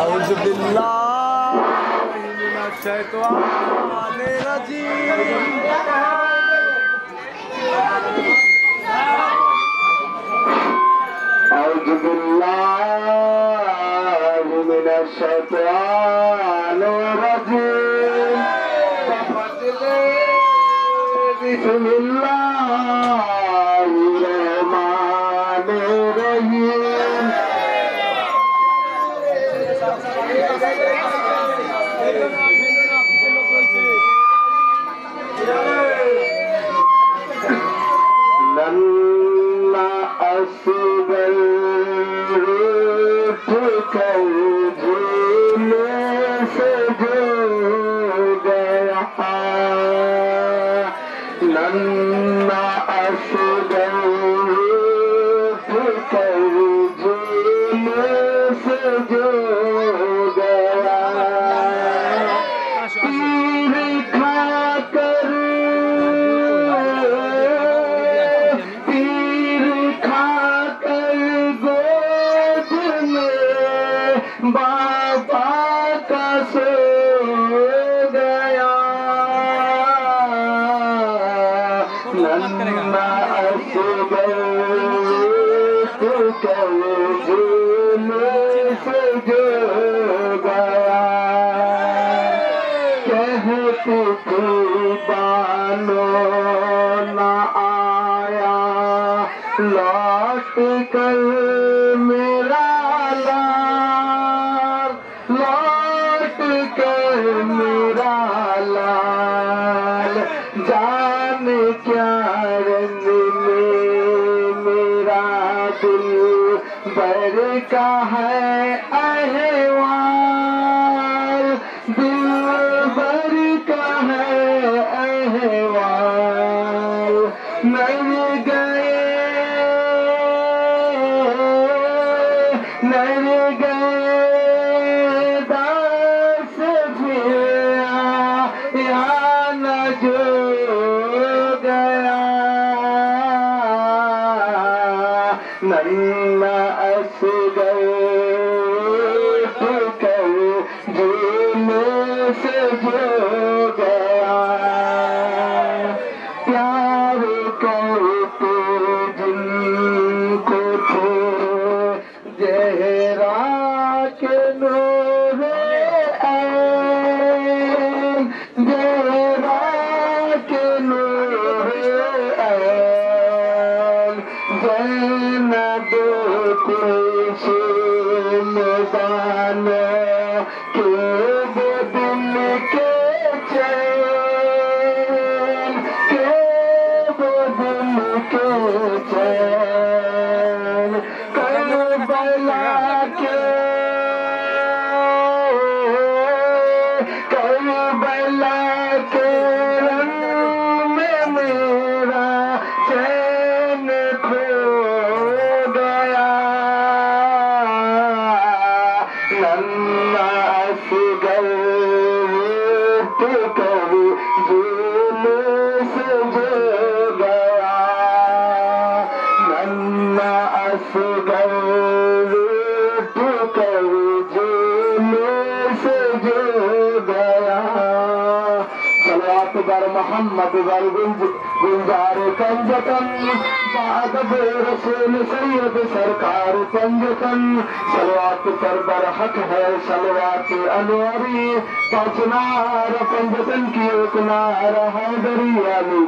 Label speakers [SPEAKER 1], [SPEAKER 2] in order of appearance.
[SPEAKER 1] औज़ु बिल्लाहि मिनश शैतानिर रजीम। औज़ु बिल्लाहि मिनश शैतानिर रजीम। बिस्मिल्लाहिर रहमानिर रहीम। लम्मा असगर उठकर झूले से जो गया, लम्मा असगर उठकर झूले से जो गया, तीर खाकर गोद में बाबा का सो गया। लम्मा असगर उठकर झूले से जो गया, कहती थी बानो न आया लौट कर मेरा लाल, लौट कर मेरा लाल, जाने क्या रंग में मेरा दिल भर का है अहवाल, दिल भर का है अहवाल। मर गए दास फिर या न जो गया। लम्मा असगर उठकर झूले से जो गया, प्यार करते जिनको थे ज़हरा के नूरे ऐन, ज़हरा के नूरे ऐन, ज़ैनब खुशी मैदान के वो दिल के चैन, के वो दिल के चैन। करबला के रंग में मेरा चैन खो गया। लम्मा असगर उठकर झूले से जो गया, लम्मा असगर उठकर झूले से जो गया। सलात बर मोहम्मद बर गुलजार कंजतन बादब रसूल सैयद सरकार पंजतन। सलवात पर बरहक है सलवात अनवरी, 5 नार पंजतन की 1 नार हैदरी अली।